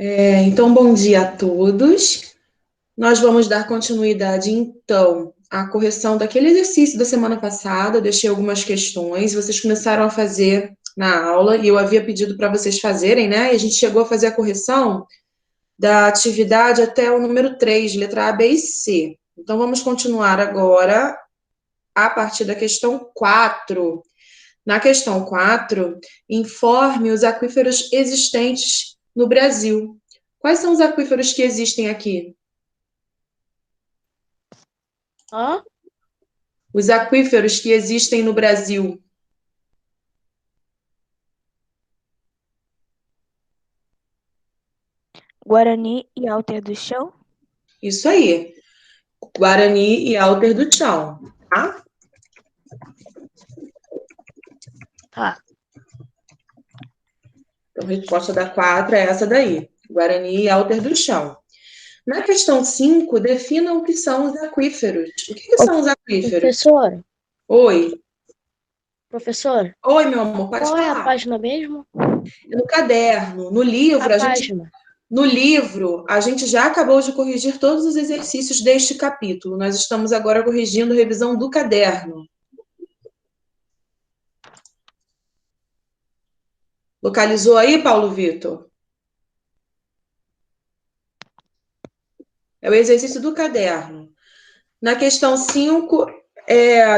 Então, bom dia a todos. Nós vamos dar continuidade, então, à correção daquele exercício da semana passada. Eu deixei algumas questões, vocês começaram a fazer na aula, e eu havia pedido para vocês fazerem, né? E a gente chegou a fazer a correção da atividade até o número 3, letra A, B e C. Então, vamos continuar agora a partir da questão 4. Na questão 4, informe os aquíferos existentes no Brasil. Quais são os aquíferos que existem aqui? Hã? Os aquíferos que existem no Brasil. Guarani e Alter do Chão? Isso aí. Guarani e Alter do Chão, tá? Tá. Então, a resposta da 4 é essa daí. Guarani e Alter do Chão. Na questão 5, defina o que são os aquíferos. O que são os aquíferos? Professora, Oi. Oi, meu amor, pode qual é a falar. página mesmo? No caderno, no livro, Página. No livro, a gente já acabou de corrigir todos os exercícios deste capítulo. Nós estamos agora corrigindo a revisão do caderno. Localizou aí, Paulo Vitor? É o exercício do caderno. Na questão 5,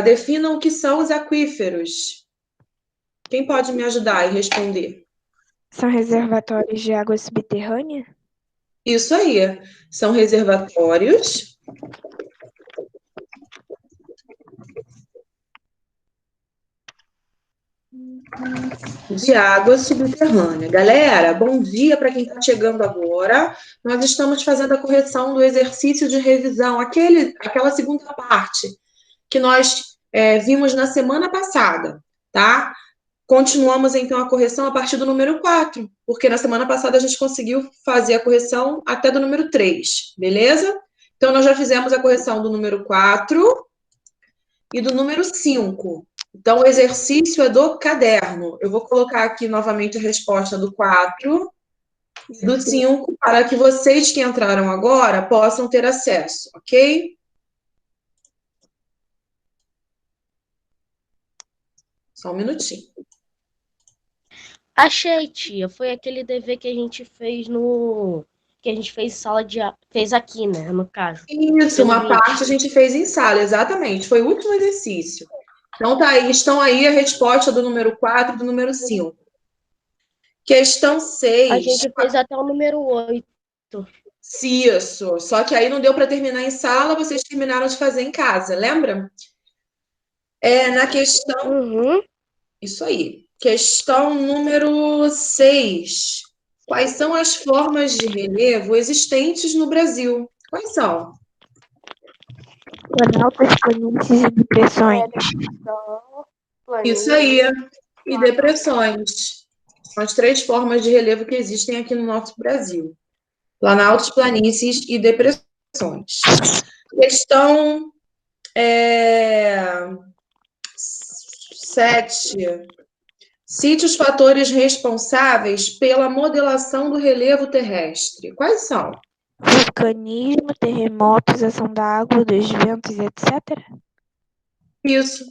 definam o que são os aquíferos. Quem pode me ajudar e responder? São reservatórios de água subterrânea? Isso aí. São reservatórios de água subterrânea. Galera, bom dia para quem está chegando agora. Nós estamos fazendo a correção do exercício de revisão, aquela segunda parte que nós vimos na semana passada, tá? Continuamos, então, a correção a partir do número 4, porque na semana passada a gente conseguiu fazer a correção até do número 3, beleza? Então, nós já fizemos a correção do número 4 e do número 5. Então, o exercício é do caderno. Eu vou colocar aqui novamente a resposta do 4 e do 5 para que vocês que entraram agora possam ter acesso, ok? Só um minutinho. Achei, tia. Foi aquele dever que a gente fez que a gente fez fez aqui, né, no caso. Isso, uma parte a gente fez em sala, exatamente. Foi o último exercício. Então, tá aí, estão aí a resposta do número 4 e do número 5. Questão 6. A gente fez até o número 8. Isso. Só que aí não deu para terminar em sala, vocês terminaram de fazer em casa, lembra? Na questão. Uhum. Isso aí. Questão número 6. Quais são as formas de relevo existentes no Brasil? Quais são? Planaltas, planícies e depressões. Isso aí. E depressões. São as 3 formas de relevo que existem aqui no nosso Brasil. Planaltos, planícies e depressões. Questão 7. Cite os fatores responsáveis pela modelação do relevo terrestre. Quais são? Vulcanismo, terremotos, ação da água, dos ventos, etc. Isso.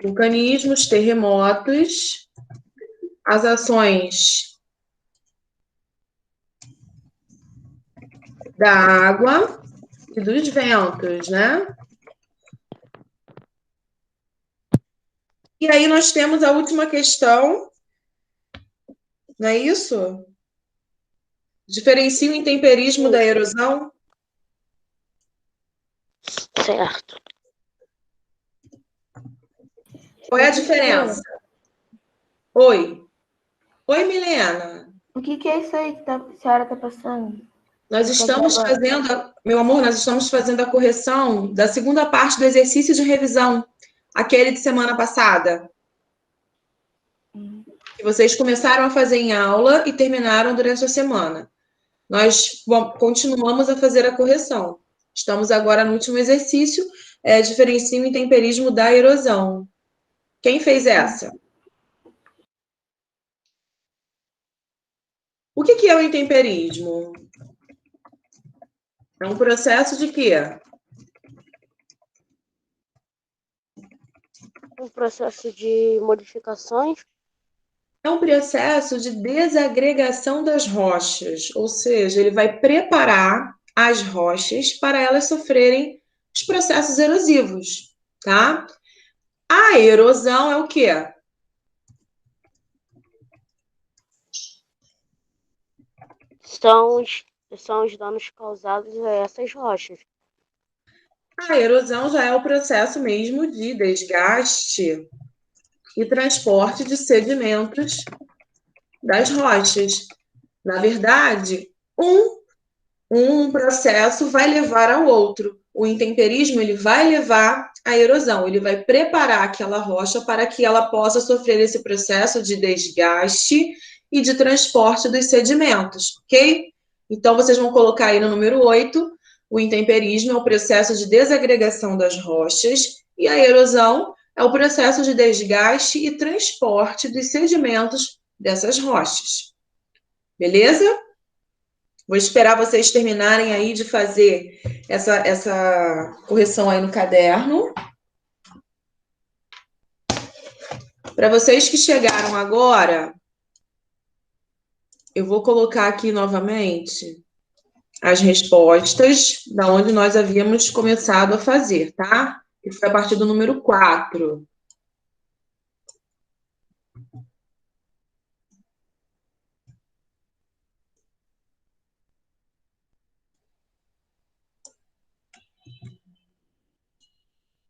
Vulcanismos, terremotos, as ações da água e dos ventos, né? E aí nós temos a última questão, não é isso? Diferencia o intemperismo da erosão? Certo. Qual é a diferença? Oi. Oi, Milena. O que é isso aí que a senhora está passando? Nós estamos fazendo, meu amor, nós estamos fazendo a correção da segunda parte do exercício de revisão, aquele de semana passada. Que vocês começaram a fazer em aula e terminaram durante a semana. Nós continuamos a fazer a correção. Estamos agora no último exercício, diferencia o intemperismo da erosão. Quem fez essa? O que é o intemperismo? É um processo de quê? Um processo de modificações. É um processo de desagregação das rochas, ou seja, ele vai preparar as rochas para elas sofrerem os processos erosivos, tá? A erosão é o quê? São os danos causados a essas rochas. A erosão já é o processo mesmo de desgaste e transporte de sedimentos das rochas. Na verdade, um processo vai levar ao outro. O intemperismo ele vai levar à erosão, ele vai preparar aquela rocha para que ela possa sofrer esse processo de desgaste e de transporte dos sedimentos, ok? Então, vocês vão colocar aí no número 8, o intemperismo é o processo de desagregação das rochas e a erosão é o processo de desgaste e transporte dos sedimentos dessas rochas. Beleza? Vou esperar vocês terminarem aí de fazer essa correção aí no caderno. Para vocês que chegaram agora, eu vou colocar aqui novamente as respostas da onde nós havíamos começado a fazer, tá? Que foi a partir do número 4.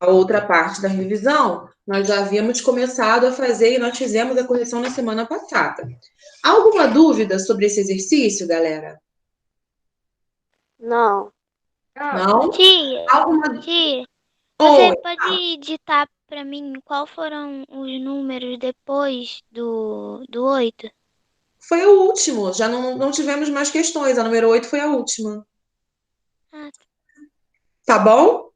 A outra parte da revisão, nós já havíamos começado a fazer e nós fizemos a correção na semana passada. Alguma dúvida sobre esse exercício, galera? Não. Não? Tia, Alguma... tia, Oi. você pode ditar para mim qual foram os números depois do 8? Foi o último, já não tivemos mais questões. A número 8 foi a última. Ah, Tá bom?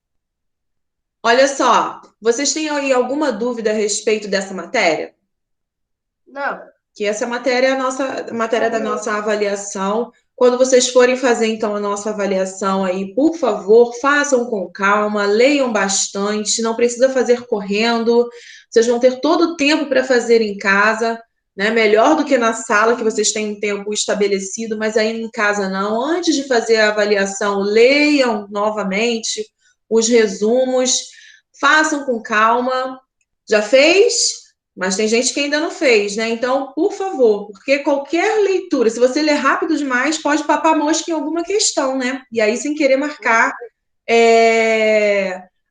Olha só, vocês têm aí alguma dúvida a respeito dessa matéria? Não. Que essa matéria é a matéria da nossa avaliação. Quando vocês forem fazer, então, a nossa avaliação aí, por favor, façam com calma, leiam bastante, não precisa fazer correndo. Vocês vão ter todo o tempo para fazer em casa, né? Melhor do que na sala, que vocês têm um tempo estabelecido, mas aí em casa não. Antes de fazer a avaliação, leiam novamente os resumos, façam com calma. Já fez? Mas tem gente que ainda não fez, né? Então, por favor, porque qualquer leitura, se você ler rápido demais, pode papar mosca em alguma questão, né? E aí, sem querer marcar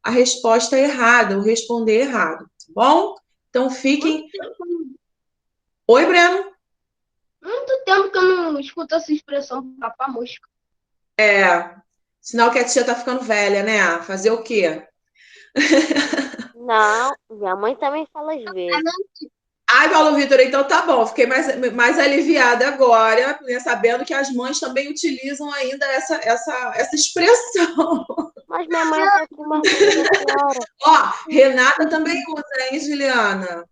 a resposta errada, ou responder errado, tá bom? Então, fiquem... Oi, Breno? Muito tempo que eu não escuto essa expressão papar mosca. Sinal que a tia tá ficando velha, né? Fazer o quê? Não, minha mãe também fala às vezes. Ai, Paulo Vitor, então tá bom. Fiquei mais aliviada agora, né, sabendo que as mães também utilizam ainda essa expressão. Mas minha mãe é um pouquinho mais velha que a senhora. Ó, Renata também usa, hein, Juliana?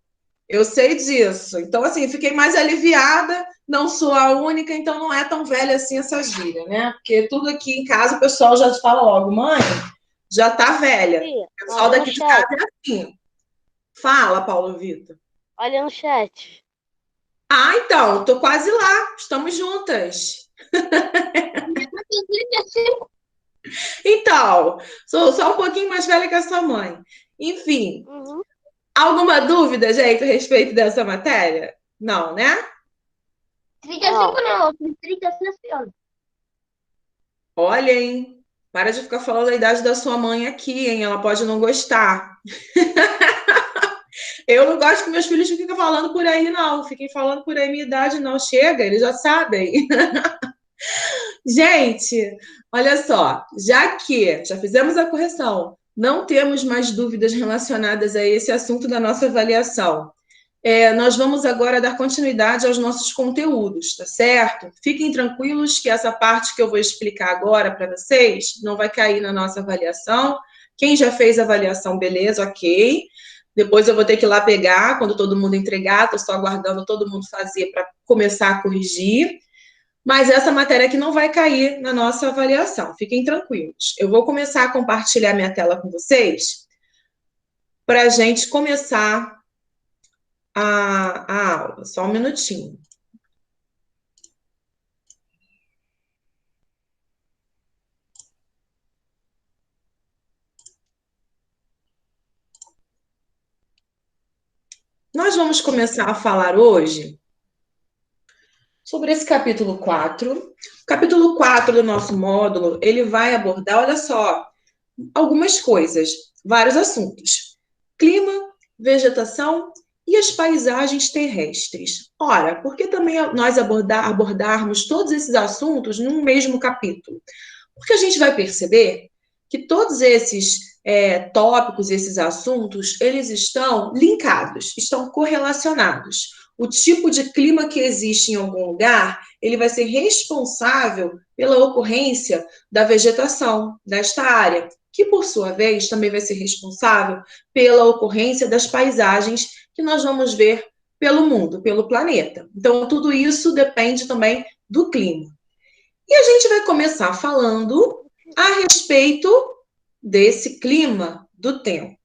Eu sei disso. Então, assim, fiquei mais aliviada. Não sou a única, então não é tão velha assim essa gíria, né? Porque tudo aqui em casa o pessoal já fala logo, mãe, já tá velha. Tia, O pessoal olha daqui no de casa chat. é assim. Fala, Paulo Vitor. Olha no chat. Ah, então, tô quase lá. Estamos juntas. Então, sou só um pouquinho mais velha que a sua mãe. Enfim, alguma dúvida, gente, a respeito dessa matéria? Não, né? 35 não, 35 assim. Olha, hein? Para de ficar falando a idade da sua mãe aqui, hein? Ela pode não gostar. Eu não gosto que meus filhos fiquem falando por aí, não. Fiquem falando por aí minha idade, não. Chega, eles já sabem. Gente, olha só, já que já fizemos a correção, não temos mais dúvidas relacionadas a esse assunto da nossa avaliação. Nós vamos agora dar continuidade aos nossos conteúdos, tá certo? Fiquem tranquilos que essa parte que eu vou explicar agora para vocês não vai cair na nossa avaliação. Quem já fez a avaliação, beleza, ok. Depois eu vou ter que ir lá pegar, quando todo mundo entregar, estou só aguardando todo mundo fazer para começar a corrigir. Mas essa matéria aqui não vai cair na nossa avaliação, fiquem tranquilos. Eu vou começar a compartilhar minha tela com vocês para a gente começar a aula. Só um minutinho. Nós vamos começar a falar hoje sobre esse capítulo 4. O capítulo 4 do nosso módulo, ele vai abordar, olha só, algumas coisas, vários assuntos. Clima, vegetação e as paisagens terrestres. Ora, por que também nós abordarmos todos esses assuntos num mesmo capítulo? Porque a gente vai perceber que todos esses tópicos, esses assuntos, eles estão linkados, estão correlacionados. O tipo de clima que existe em algum lugar, ele vai ser responsável pela ocorrência da vegetação desta área, que, por sua vez, também vai ser responsável pela ocorrência das paisagens que nós vamos ver pelo mundo, pelo planeta. Então, tudo isso depende também do clima. E a gente vai começar falando a respeito desse clima do tempo.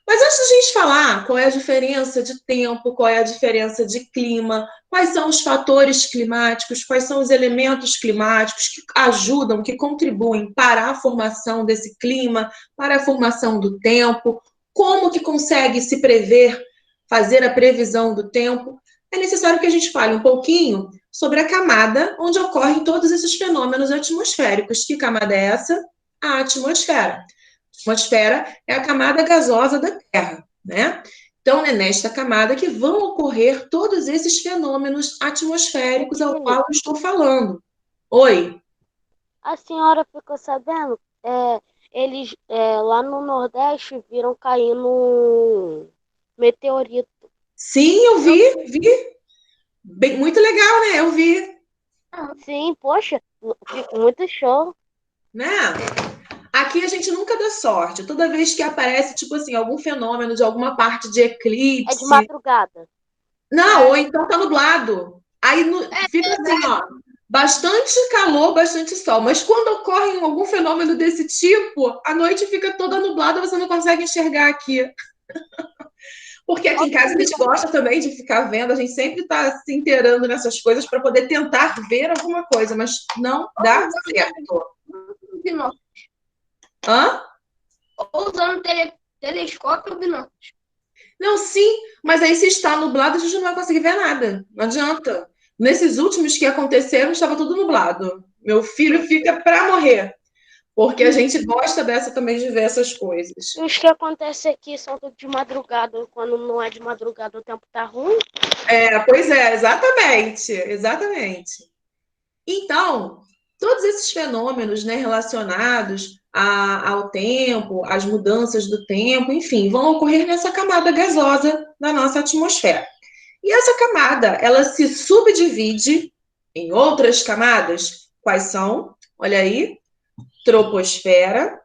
Mas antes de a gente falar qual é a diferença de tempo, qual é a diferença de clima, quais são os fatores climáticos, quais são os elementos climáticos que ajudam, que contribuem para a formação desse clima, para a formação do tempo, como que consegue se prever, fazer a previsão do tempo, é necessário que a gente fale um pouquinho sobre a camada onde ocorrem todos esses fenômenos atmosféricos. Que camada é essa? A atmosfera. A atmosfera é a camada gasosa da Terra, né? Então, é nesta camada que vão ocorrer todos esses fenômenos atmosféricos ao qual eu estou falando. Oi? A senhora ficou sabendo? Eles lá no Nordeste viram caindo um meteorito. Sim, eu vi. Muito legal, né? Eu vi. Sim, poxa, fico muito show. Né? Aqui a gente nunca dá sorte. Toda vez que aparece, tipo assim, algum fenômeno de alguma parte de eclipse. É de madrugada. Não, ou então tá nublado. Aí fica assim, ó, bastante calor, bastante sol. Mas quando ocorre algum fenômeno desse tipo, a noite fica toda nublada, você não consegue enxergar aqui. Porque aqui em casa a gente gosta também de ficar vendo, a gente sempre está se inteirando nessas coisas para poder tentar ver alguma coisa, mas não dá certo. Binóculos. Hã? Ou usando telescópio ou binóculos. Não, sim, mas aí se está nublado, a gente não vai conseguir ver nada. Não adianta. Nesses últimos que aconteceram, estava tudo nublado. Meu filho fica para morrer. Porque a gente gosta dessa também de ver essas coisas. E os que acontecem aqui são tudo de madrugada. Quando não é de madrugada, o tempo tá ruim. Pois é, exatamente. Então, todos esses fenômenos, né, relacionados ao tempo, às mudanças do tempo, enfim, vão ocorrer nessa camada gasosa da nossa atmosfera. E essa camada, ela se subdivide em outras camadas. Quais são? Olha aí. Troposfera.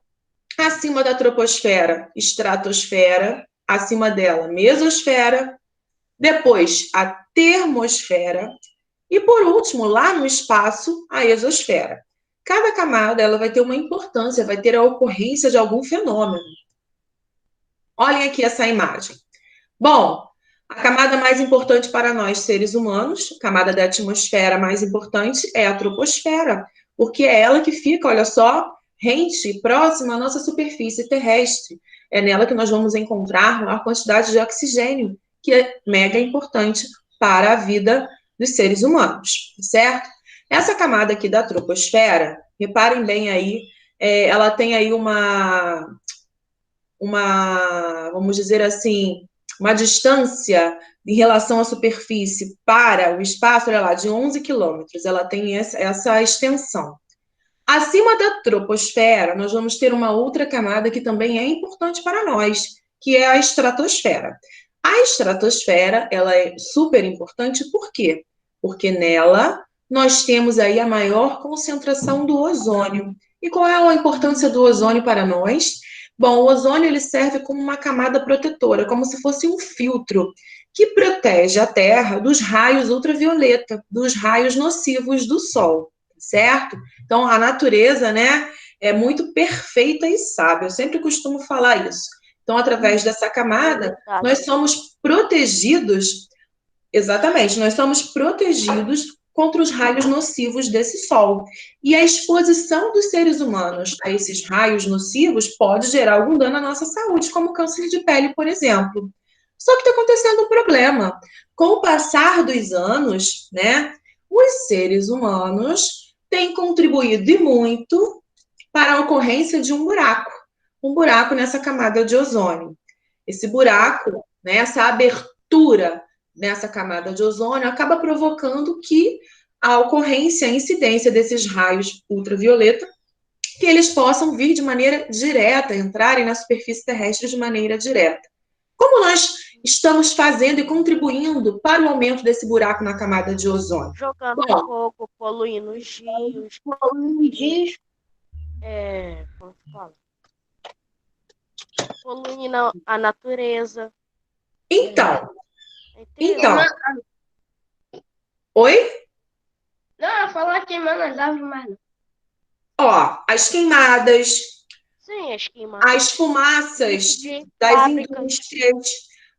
Acima da troposfera, estratosfera. Acima dela, mesosfera. Depois, a termosfera. E, por último, lá no espaço, a exosfera. Cada camada ela vai ter uma importância, vai ter a ocorrência de algum fenômeno. Olhem aqui essa imagem. Bom, a camada mais importante para nós, seres humanos, a camada da atmosfera mais importante é a troposfera, porque é ela que fica, olha só, rente, próxima à nossa superfície terrestre. É nela que nós vamos encontrar maior quantidade de oxigênio, que é mega importante para a vida dos seres humanos, certo? Essa camada aqui da troposfera, reparem bem aí, ela tem aí vamos dizer assim, uma distância em relação à superfície para o espaço, olha lá, de 11 quilômetros, ela tem essa extensão. Acima da troposfera, nós vamos ter uma outra camada que também é importante para nós, que é a estratosfera. A estratosfera, ela é super importante, por quê? Porque nela nós temos aí a maior concentração do ozônio. E qual é a importância do ozônio para nós? Bom, o ozônio ele serve como uma camada protetora, como se fosse um filtro que protege a Terra dos raios ultravioleta, dos raios nocivos do Sol, certo? Então, a natureza, né, é muito perfeita e sábia. Eu sempre costumo falar isso. Então, através dessa camada, nós somos protegidos, exatamente, nós somos protegidos contra os raios nocivos desse Sol. E a exposição dos seres humanos a esses raios nocivos pode gerar algum dano à nossa saúde, como câncer de pele, por exemplo. Só que está acontecendo um problema. Com o passar dos anos, né, os seres humanos têm contribuído e muito para a ocorrência de um buraco nessa camada de ozônio. Esse buraco, né, essa abertura nessa camada de ozônio acaba provocando que a ocorrência, a incidência desses raios ultravioleta, que eles possam vir de maneira direta, entrarem na superfície terrestre de maneira direta. Como nós estamos fazendo e contribuindo para o aumento desse buraco na camada de ozônio? Jogando fogo, poluindo os rios, como se fala? Poluindo a natureza. Então. Oi? Não, falar queimando as árvores, mas não. Ó, as queimadas. Sim, as queimadas. As fumaças das indústrias,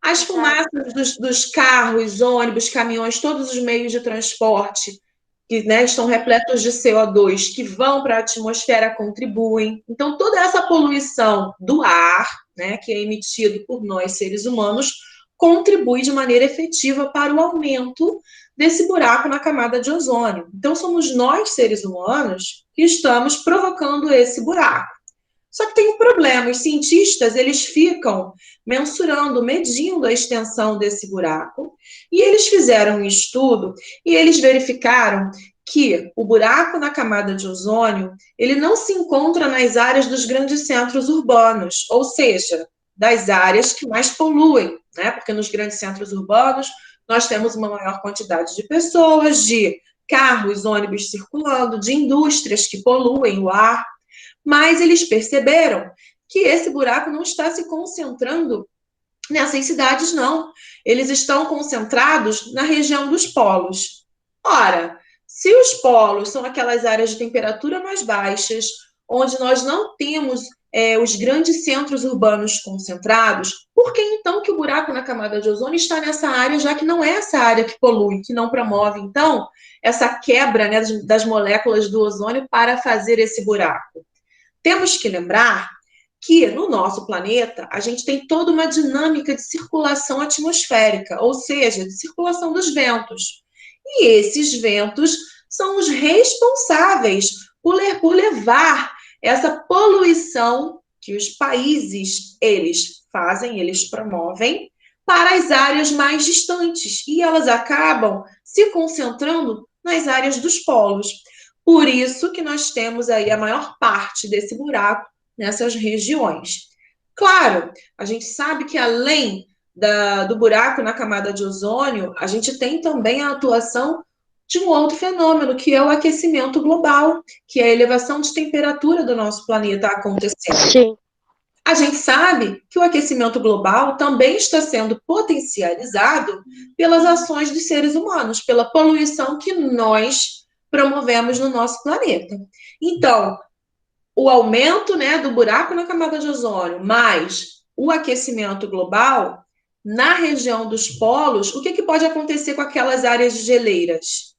as fumaças dos carros, ônibus, caminhões, todos os meios de transporte que, né, estão repletos de CO2 que vão para a atmosfera contribuem. Então, toda essa poluição do ar, né, que é emitido por nós, seres humanos, contribui de maneira efetiva para o aumento desse buraco na camada de ozônio. Então, somos nós, seres humanos, que estamos provocando esse buraco. Só que tem um problema, os cientistas, eles ficam mensurando, medindo a extensão desse buraco, e eles fizeram um estudo e eles verificaram que o buraco na camada de ozônio, ele não se encontra nas áreas dos grandes centros urbanos, ou seja, das áreas que mais poluem, né? Porque nos grandes centros urbanos nós temos uma maior quantidade de pessoas, de carros, ônibus circulando, de indústrias que poluem o ar. Mas eles perceberam que esse buraco não está se concentrando nessas cidades, não. Eles estão concentrados na região dos polos. Ora, se os polos são aquelas áreas de temperatura mais baixas, onde nós não temos os grandes centros urbanos concentrados, por que então que o buraco na camada de ozônio está nessa área, já que não é essa área que polui, que não promove, então, essa quebra, né, das moléculas do ozônio para fazer esse buraco? Temos que lembrar que no nosso planeta a gente tem toda uma dinâmica de circulação atmosférica, ou seja, de circulação dos ventos. E esses ventos são os responsáveis por levar essa poluição que os países, eles fazem, eles promovem, para as áreas mais distantes. E elas acabam se concentrando nas áreas dos polos. Por isso que nós temos aí a maior parte desse buraco nessas regiões. Claro, a gente sabe que além do buraco na camada de ozônio, a gente tem também a atuação de um outro fenômeno, que é o aquecimento global, que é a elevação de temperatura do nosso planeta acontecendo. Sim. A gente sabe que o aquecimento global também está sendo potencializado pelas ações dos seres humanos, pela poluição que nós promovemos no nosso planeta. Então, o aumento, né, do buraco na camada de ozônio, mais o aquecimento global, na região dos polos, o que pode acontecer com aquelas áreas de geleiras?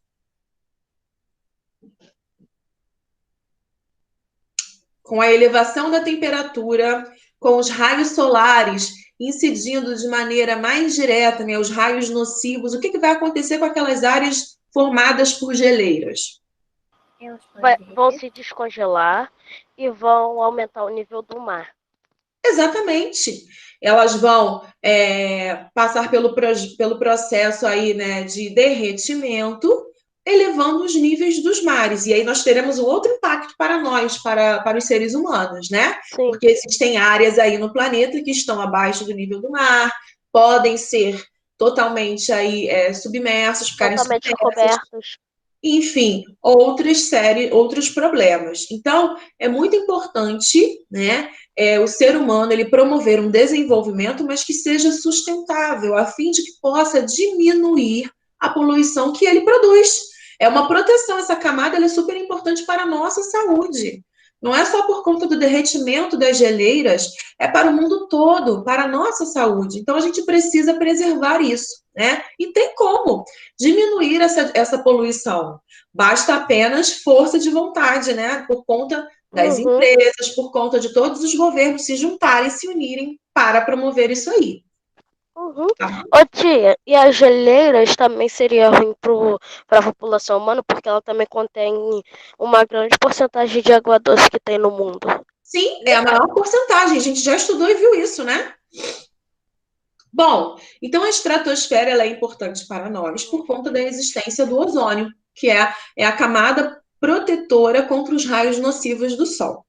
Com a elevação da temperatura, com os raios solares incidindo de maneira mais direta, né, os raios nocivos, o que vai acontecer com aquelas áreas formadas por geleiras? Vão se descongelar e vão aumentar o nível do mar. Exatamente. Elas vão passar pelo processo aí, né, de derretimento, elevando os níveis dos mares. E aí nós teremos um outro impacto para nós, para os seres humanos, né? Sim. Porque existem áreas aí no planeta que estão abaixo do nível do mar, podem ser totalmente aí submersos, ficarem totalmente submersos. cobertos. enfim, outros problemas. Então, é muito importante, né, o ser humano ele promover um desenvolvimento, mas que seja sustentável, a fim de que possa diminuir a poluição que ele produz. É uma proteção, essa camada ela é super importante para a nossa saúde. Não é só por conta do derretimento das geleiras, é para o mundo todo, para a nossa saúde. Então, a gente precisa preservar isso, né? E tem como diminuir essa poluição. Basta apenas força de vontade, né? Por conta das empresas, por conta de todos os governos se juntarem, se unirem para promover isso aí. Ô tia, e as geleiras também seria ruim para a população humana, porque ela também contém uma grande porcentagem de água doce que tem no mundo. Sim, é a maior porcentagem. A gente já estudou e viu isso, né? Bom, então a estratosfera ela é importante para nós por conta da existência do ozônio, que é a camada protetora contra os raios nocivos do Sol.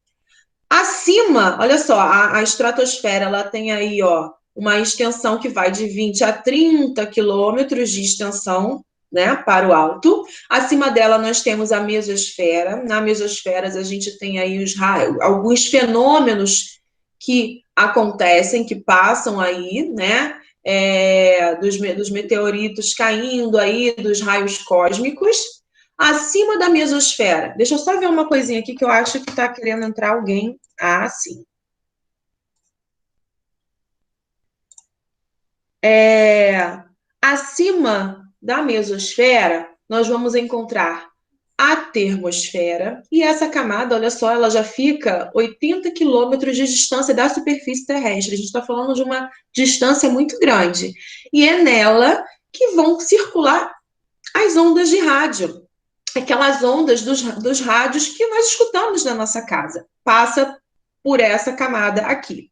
Acima, olha só, a estratosfera ela tem aí, ó, uma extensão que vai de 20 a 30 quilômetros de extensão, né, para o alto. Acima dela nós temos a mesosfera. Na mesosfera a gente tem aí alguns fenômenos que acontecem, que passam aí, né, dos meteoritos caindo aí, dos raios cósmicos. Acima da mesosfera, deixa eu só ver uma coisinha aqui que eu acho que está querendo entrar alguém. Ah, sim. Acima da mesosfera, nós vamos encontrar a termosfera, e essa camada, olha só, ela já fica 80 quilômetros de distância da superfície terrestre. A gente está falando de uma distância muito grande. E é nela que vão circular as ondas de rádio. Aquelas ondas dos rádios que nós escutamos na nossa casa. Passa por essa camada aqui.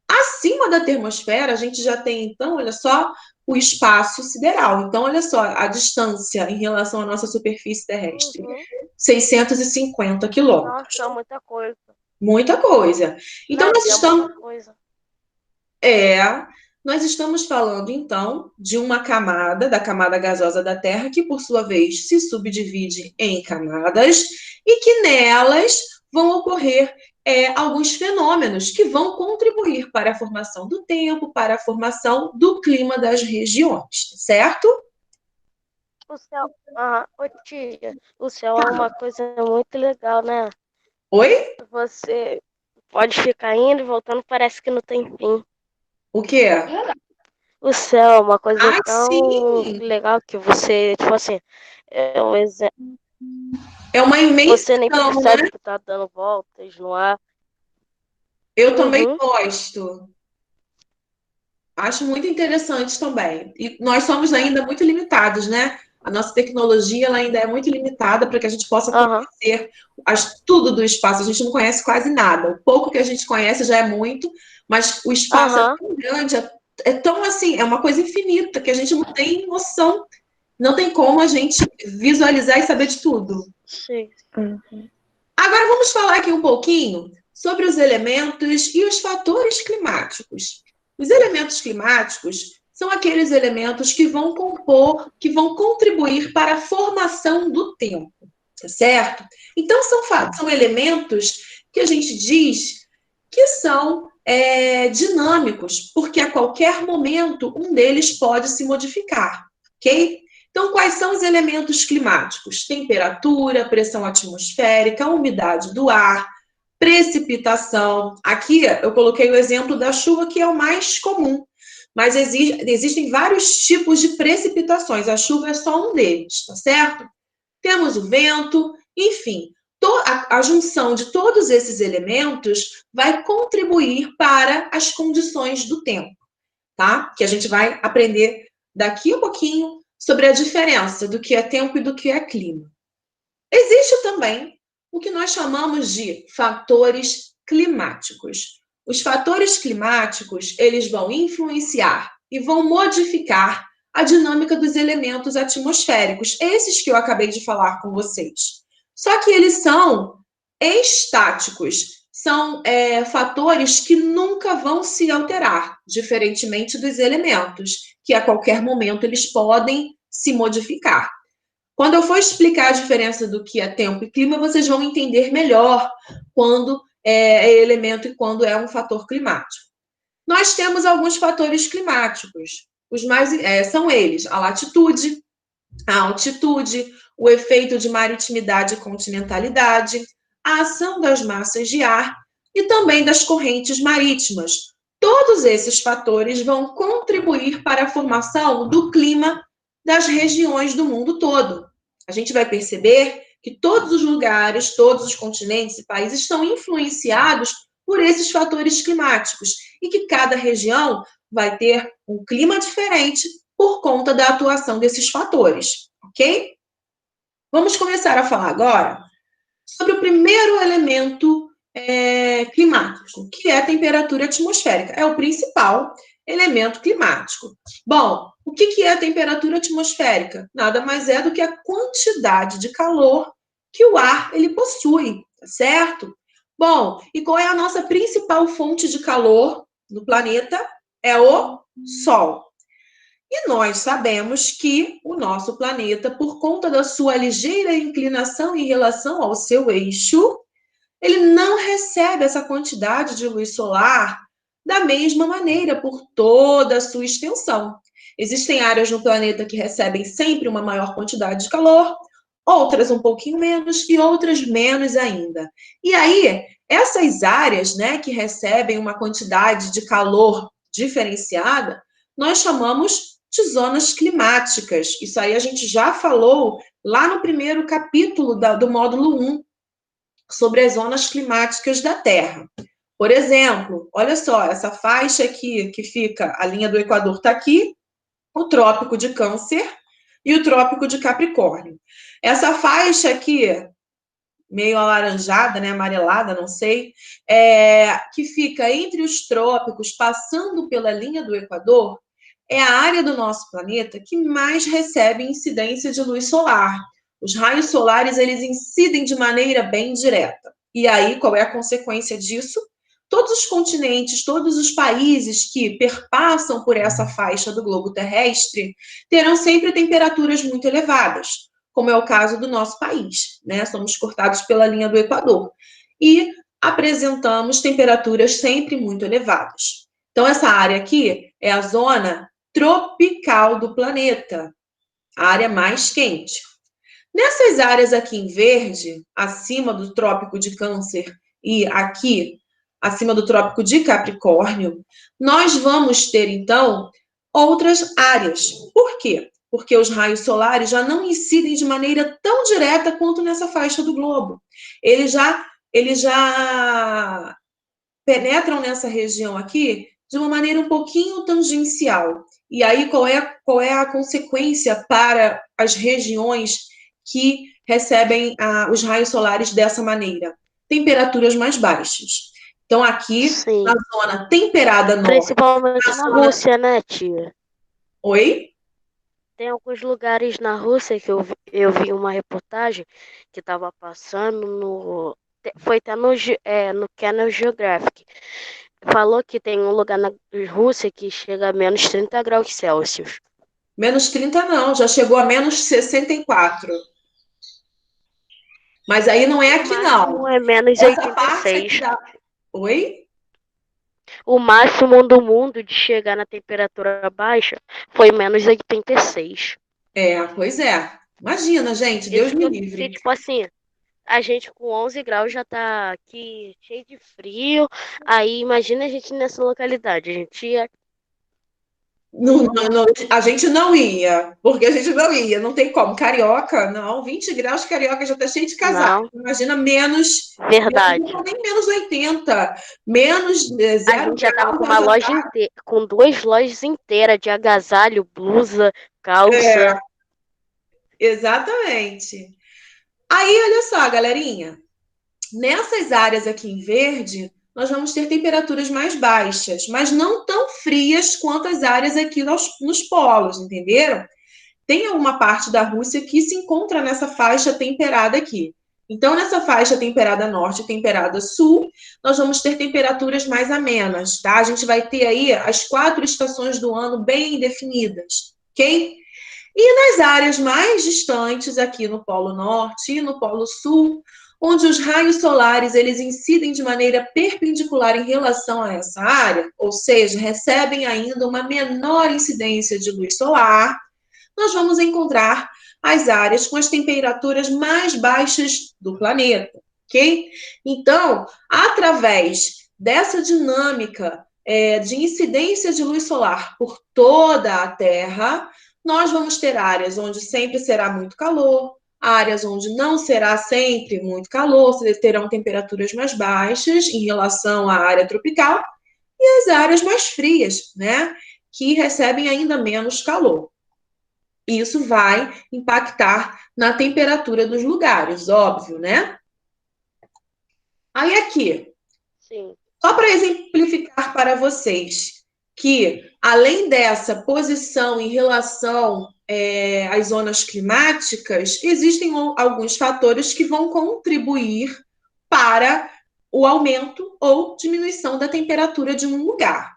Acima da termosfera, a gente já tem, então, olha só, o espaço sideral. Então, olha só, a distância em relação à nossa superfície terrestre. 650 quilômetros. Nossa, muita coisa. Muita coisa. Então, nós estamos... Muita coisa. Nós estamos falando, então, de uma camada, da camada gasosa da Terra, que, por sua vez, se subdivide em camadas e que nelas vão ocorrer alguns fenômenos que vão contribuir para a formação do tempo, para a formação do clima das regiões, certo? O céu, tia, o céu é uma coisa muito legal, né? Oi? Você pode ficar indo e voltando, parece que não tem fim. O quê? O céu é uma coisa tão sim. legal que você, tipo assim, é um exemplo. É uma imensidão, você nem percebe né? que tá dando voltas no ar. Eu também gosto. Acho muito interessante também. E nós somos ainda muito limitados, né? A nossa tecnologia ela ainda é muito limitada para que a gente possa conhecer tudo do espaço. A gente não conhece quase nada. O pouco que a gente conhece já é muito, mas o espaço é tão grande, é tão assim, é uma coisa infinita que a gente não tem noção, não tem como a gente visualizar e saber de tudo. Sim. Agora vamos falar aqui um pouquinho sobre os elementos e os fatores climáticos. Os elementos climáticos são aqueles elementos que vão compor, que vão contribuir para a formação do tempo, tá certo? Então, são elementos que a gente diz que são dinâmicos, porque a qualquer momento um deles pode se modificar, ok? Então, quais são os elementos climáticos? Temperatura, pressão atmosférica, umidade do ar, precipitação. Aqui eu coloquei o exemplo da chuva, que é o mais comum, mas existem vários tipos de precipitações. A chuva é só um deles, tá certo? Temos o vento, enfim, a junção de todos esses elementos vai contribuir para as condições do tempo, tá? Que a gente vai aprender daqui a pouquinho sobre a diferença do que é tempo e do que é clima. Existe também o que nós chamamos de fatores climáticos. Os fatores climáticos, eles vão influenciar e vão modificar a dinâmica dos elementos atmosféricos, esses que eu acabei de falar com vocês. Só que eles são estáticos, são fatores que nunca vão se alterar, diferentemente dos elementos, que a qualquer momento eles podem se modificar. Quando eu for explicar a diferença do que é tempo e clima, vocês vão entender melhor quando é elemento e quando é um fator climático. Nós temos alguns fatores climáticos. Os mais são eles: a latitude, a altitude, o efeito de maritimidade e continentalidade, a ação das massas de ar e também das correntes marítimas. Todos esses fatores vão contribuir para a formação do clima das regiões do mundo todo. A gente vai perceber que todos os lugares, todos os continentes e países estão influenciados por esses fatores climáticos e que cada região vai ter um clima diferente por conta da atuação desses fatores, ok? Vamos começar a falar agora sobre o primeiro elemento climático, que é a temperatura atmosférica. É o principal elemento climático. Bom, o que é a temperatura atmosférica? Nada mais é do que a quantidade de calor que o ar ele possui, tá certo? Bom, e qual é a nossa principal fonte de calor no planeta? É o Sol. E nós sabemos que o nosso planeta, por conta da sua ligeira inclinação em relação ao seu eixo, ele não recebe essa quantidade de luz solar da mesma maneira por toda a sua extensão. Existem áreas no planeta que recebem sempre uma maior quantidade de calor, outras um pouquinho menos e outras menos ainda. E aí, essas áreas, né, que recebem uma quantidade de calor diferenciada, nós chamamos de zonas climáticas. Isso aí a gente já falou lá no primeiro capítulo do módulo 1, sobre as zonas climáticas da Terra. Por exemplo, olha só, essa faixa aqui, que fica, a linha do Equador está aqui, o Trópico de Câncer e o Trópico de Capricórnio. Essa faixa aqui, meio alaranjada, né, amarelada, não sei, que fica entre os trópicos, passando pela linha do Equador, é a área do nosso planeta que mais recebe incidência de luz solar. Os raios solares, eles incidem de maneira bem direta. E aí, qual é a consequência disso? Todos os continentes, todos os países que perpassam por essa faixa do globo terrestre terão sempre temperaturas muito elevadas, como é o caso do nosso país, né? Somos cortados pela linha do Equador e apresentamos temperaturas sempre muito elevadas. Então, essa área aqui é a zona tropical do planeta, a área mais quente. Nessas áreas aqui em verde, acima do Trópico de Câncer e aqui acima do Trópico de Capricórnio, nós vamos ter, então, outras áreas. Por quê? Porque os raios solares já não incidem de maneira tão direta quanto nessa faixa do globo. Eles já penetram nessa região aqui de uma maneira um pouquinho tangencial. E aí, qual é a consequência para as regiões que recebem os raios solares dessa maneira? Temperaturas mais baixas. Então, aqui, Sim. na zona temperada norte... Principalmente na Rússia, né, tia? Oi? Tem alguns lugares na Rússia que eu vi uma reportagem que estava passando no... Foi até no National Geographic. Falou que tem um lugar na Rússia que chega a menos 30 graus Celsius. Menos 30 não, já chegou a menos 64. Mas aí não é aqui, não. É menos Essa 86. parte aqui da... Oi? O máximo do mundo de chegar na temperatura baixa foi menos 86. Pois é. Imagina, gente, Deus me livre. Tipo assim, a gente com 11 graus já tá aqui cheio de frio. Aí imagina a gente nessa localidade. A gente ia... Não, a gente não ia, porque a gente não ia, não tem como. Carioca, não, 20 graus, Carioca já tá cheio de casaco. Não. Imagina menos. Verdade. Nem menos 80, menos 0. A gente já tava com uma loja inteira, com 2 lojas inteiras de agasalho, blusa, calça. Exatamente. Aí, olha só, galerinha, nessas áreas aqui em verde, nós vamos ter temperaturas mais baixas, mas não tão frias quanto as áreas aqui nos polos, entenderam? Tem alguma parte da Rússia que se encontra nessa faixa temperada aqui. Então, nessa faixa temperada norte e temperada sul, nós vamos ter temperaturas mais amenas, tá? A gente vai ter aí as 4 estações do ano bem definidas, ok? E nas áreas mais distantes, aqui no Polo Norte e no Polo Sul, onde os raios solares eles incidem de maneira perpendicular em relação a essa área, ou seja, recebem ainda uma menor incidência de luz solar, nós vamos encontrar as áreas com as temperaturas mais baixas do planeta, ok? Então, através dessa dinâmica de incidência de luz solar por toda a Terra, nós vamos ter áreas onde sempre será muito calor, áreas onde não será sempre muito calor, terão temperaturas mais baixas em relação à área tropical, e as áreas mais frias, né, que recebem ainda menos calor. Isso vai impactar na temperatura dos lugares, óbvio, né? Aí aqui, Sim. só para exemplificar para vocês que, além dessa posição em relação às zonas climáticas, existem alguns fatores que vão contribuir para o aumento ou diminuição da temperatura de um lugar.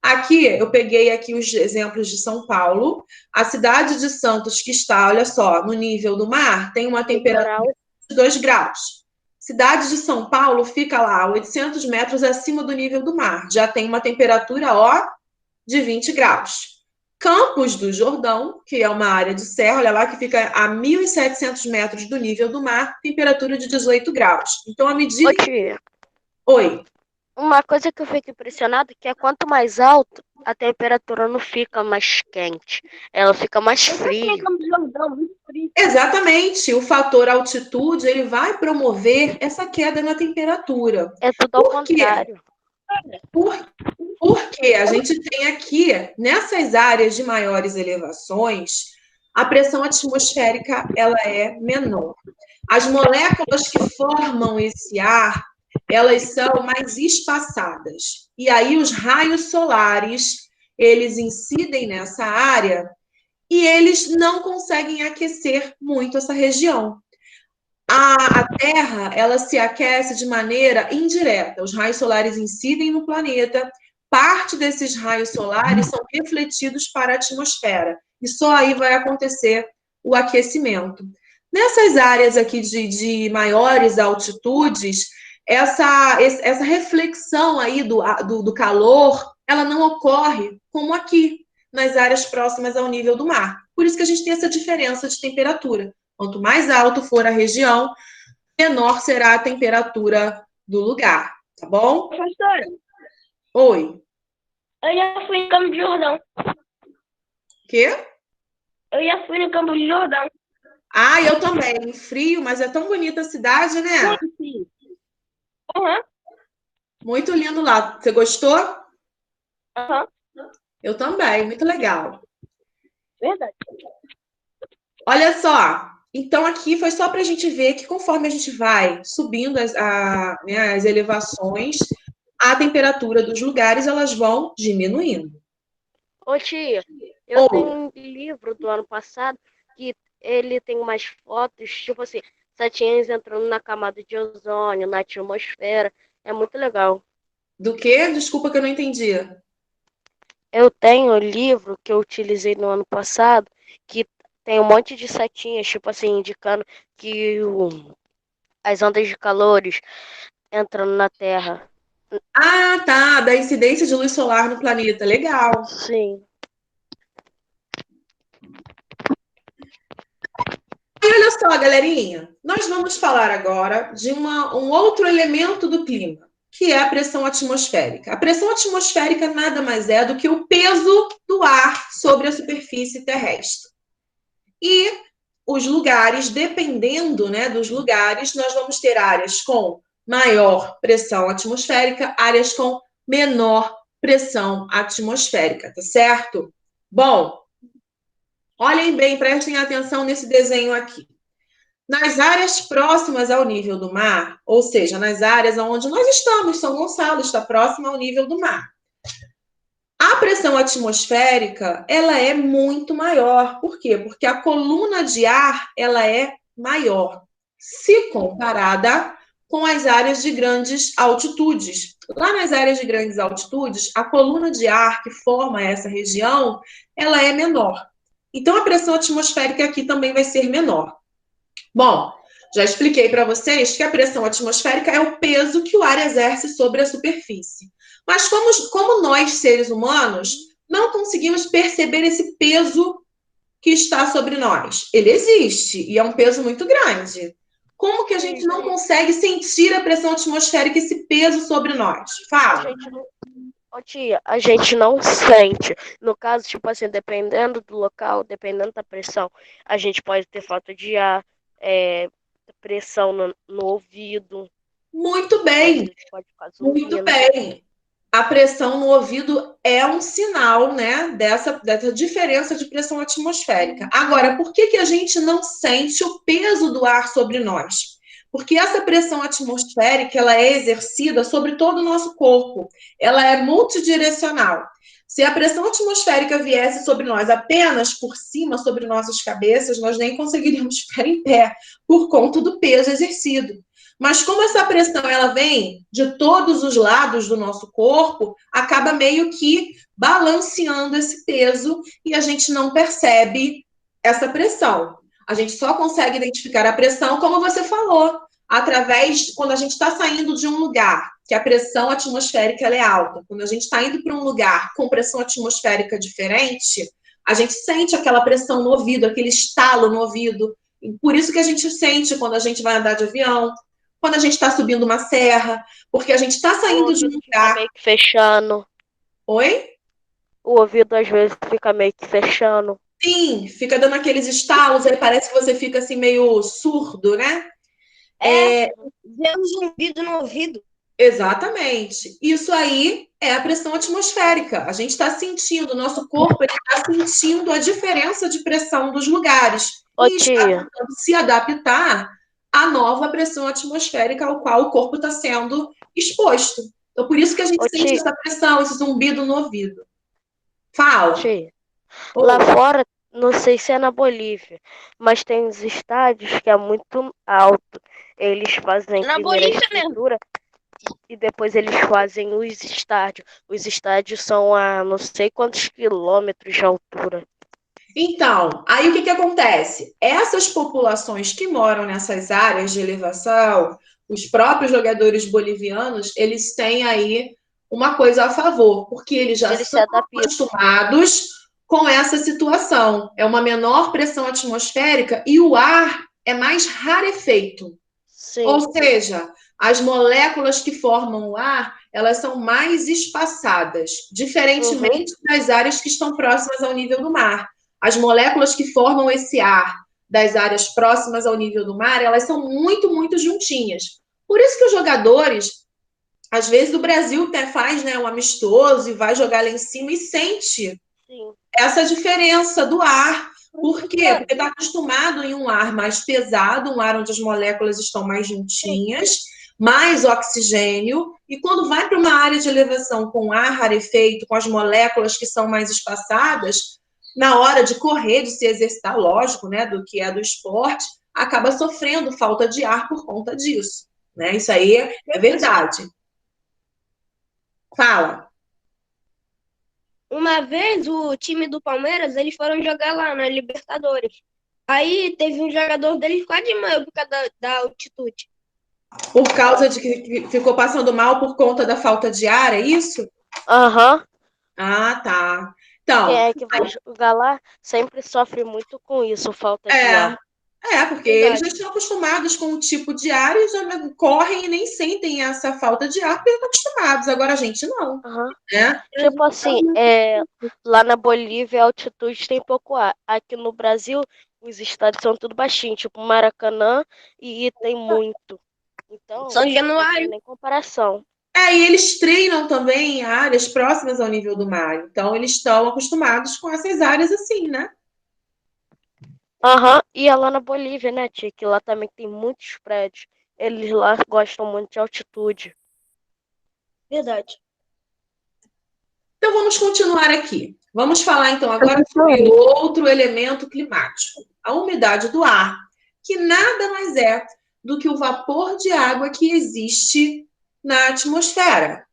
Aqui, eu peguei aqui os exemplos de São Paulo. A cidade de Santos, que está, olha só, no nível do mar, tem uma temperatura de 2 graus. Cidade de São Paulo fica lá a 800 metros acima do nível do mar. Já tem uma temperatura, ó, de 20 graus. Campos do Jordão, que é uma área de serra, olha lá, que fica a 1.700 metros do nível do mar, temperatura de 18 graus. Então, à medida... Ô, tia, Oi. uma coisa que eu fico impressionada é que quanto mais alto, a temperatura não fica mais quente, ela fica mais fria. Exatamente, o fator altitude ele vai promover essa queda na temperatura. É tudo ao Por quê? contrário. Porque a gente tem aqui, nessas áreas de maiores elevações, a pressão atmosférica ela é menor. As moléculas que formam esse ar, elas são mais espaçadas. E aí os raios solares, eles incidem nessa área e eles não conseguem aquecer muito essa região. A Terra, ela se aquece de maneira indireta. Os raios solares incidem no planeta, parte desses raios solares são refletidos para a atmosfera. E só aí vai acontecer o aquecimento. Nessas áreas aqui de maiores altitudes, essa reflexão aí do calor, ela não ocorre como aqui, nas áreas próximas ao nível do mar. Por isso que a gente tem essa diferença de temperatura. Quanto mais alto for a região, menor será a temperatura do lugar, tá bom? Professora, Oi. eu já fui no Campo de Jordão. Quê? Eu já fui no Campo de Jordão. Ah, eu também. Frio, mas é tão bonita a cidade, né? Sim. Aham. Muito lindo lá. Você gostou? Aham. Eu também. Muito legal. Verdade. Olha só. Então, aqui foi só para a gente ver que conforme a gente vai subindo as elevações, a temperatura dos lugares elas vão diminuindo. Ô, tia, eu tenho um livro do ano passado que ele tem umas fotos, tipo assim, satinhas entrando na camada de ozônio, na atmosfera. É muito legal. Do quê? Desculpa que eu não entendi. Eu tenho um livro que eu utilizei no ano passado que tem um monte de setinhas, tipo assim, indicando que as ondas de calores entrando na Terra. Ah, tá. Da incidência de luz solar no planeta. Legal. Sim. E olha só, galerinha. Nós vamos falar agora de um outro elemento do clima, que é a pressão atmosférica. A pressão atmosférica nada mais é do que o peso do ar sobre a superfície terrestre. E os lugares, dependendo, né, dos lugares, nós vamos ter áreas com maior pressão atmosférica, áreas com menor pressão atmosférica, tá certo? Bom, olhem bem, prestem atenção nesse desenho aqui. Nas áreas próximas ao nível do mar, ou seja, nas áreas onde nós estamos, São Gonçalo está próximo ao nível do mar. A pressão atmosférica, ela é muito maior. Por quê? Porque a coluna de ar, ela é maior, se comparada com as áreas de grandes altitudes. Lá nas áreas de grandes altitudes, a coluna de ar que forma essa região, ela é menor. Então, a pressão atmosférica aqui também vai ser menor. Bom, já expliquei para vocês que a pressão atmosférica é o peso que o ar exerce sobre a superfície. Mas como nós, seres humanos, não conseguimos perceber esse peso que está sobre nós? Ele existe e é um peso muito grande. Como que a gente não consegue sentir a pressão atmosférica, esse peso sobre nós? Fala. Ô, tia, a gente não sente. No caso, tipo assim, dependendo do local, dependendo da pressão, a gente pode ter falta de ar, pressão no ouvido. Muito bem, Pode ficar muito zumbindo. bem. A pressão no ouvido é um sinal, né, dessa diferença de pressão atmosférica. Agora, por que a gente não sente o peso do ar sobre nós? Porque essa pressão atmosférica, ela é exercida sobre todo o nosso corpo. Ela é multidirecional. Se a pressão atmosférica viesse sobre nós apenas por cima, sobre nossas cabeças, nós nem conseguiríamos ficar em pé, por conta do peso exercido. Mas como essa pressão ela vem de todos os lados do nosso corpo, acaba meio que balanceando esse peso e a gente não percebe essa pressão. A gente só consegue identificar a pressão, como você falou, através quando a gente está saindo de um lugar que a pressão atmosférica ela é alta. Quando a gente está indo para um lugar com pressão atmosférica diferente, a gente sente aquela pressão no ouvido, aquele estalo no ouvido. E por isso que a gente sente quando a gente vai andar de avião, quando a gente está subindo uma serra, porque a gente está saindo de um lugar. Meio que fechando. Oi? O ouvido às vezes fica meio que fechando. Sim, fica dando aqueles estalos, aí parece que você fica assim meio surdo, né? Vê um zumbido no ouvido. Exatamente. Isso aí é a pressão atmosférica. A gente está sentindo, o nosso corpo está sentindo a diferença de pressão dos lugares. Ô, E está tia, tentando se adaptar à nova pressão atmosférica ao qual o corpo está sendo exposto. Então, por isso que a gente Ô, sente tia. essa pressão, esse zumbido no ouvido. Fala. tia, Ô, lá fora, não sei se é na Bolívia, mas tem uns estádios que é muito alto. Eles fazem Na primeiro a Bolívia mesmo. estrutura e depois eles fazem os estádios. Os estádios são a não sei quantos quilômetros de altura. então, aí o que acontece? Essas populações que moram nessas áreas de elevação, os próprios jogadores bolivianos, eles têm aí uma coisa a favor, porque eles já Eles se são adaptam. acostumados com essa situação. É uma menor pressão atmosférica e o ar é mais rarefeito. Sim. Ou seja, as moléculas que formam o ar, elas são mais espaçadas, diferentemente das áreas que estão próximas ao nível do mar. As moléculas que formam esse ar das áreas próximas ao nível do mar, elas são muito, muito juntinhas. Por isso que os jogadores, às vezes o Brasil até faz, né, um amistoso e vai jogar lá em cima e sente essa diferença do ar. Por quê? Porque está acostumado em um ar mais pesado, um ar onde as moléculas estão mais juntinhas, mais oxigênio, e quando vai para uma área de elevação com ar rarefeito, com as moléculas que são mais espaçadas, na hora de correr, de se exercitar, lógico, né, do que é do esporte, acaba sofrendo falta de ar por conta disso, né? Isso aí é verdade. Fala. Uma vez o time do Palmeiras, eles foram jogar lá na Libertadores. Aí teve um jogador deles quase desmaiou por causa da altitude. Por causa de que ficou passando mal por conta da falta de ar, é isso? Aham. Ah, tá. Então, Quem é que vai jogar lá sempre sofre muito com isso, falta de ar. porque eles já estão acostumados com o tipo de ar e já correm e nem sentem essa falta de ar porque estão acostumados. Agora a gente não, né? Tipo assim, lá na Bolívia a altitude tem pouco ar. Aqui no Brasil, os estádios são tudo baixinho, tipo Maracanã, e tem muito. Então, São não Januário. tem nem comparação. E eles treinam também em áreas próximas ao nível do mar. Então, eles estão acostumados com essas áreas assim, né? E é lá na Bolívia, né, tia? Que lá também tem muitos prédios. Eles lá gostam muito de altitude. Verdade. Então, vamos continuar aqui. Vamos falar, então, agora sobre outro elemento climático. A umidade do ar, que nada mais é do que o vapor de água que existe na atmosfera.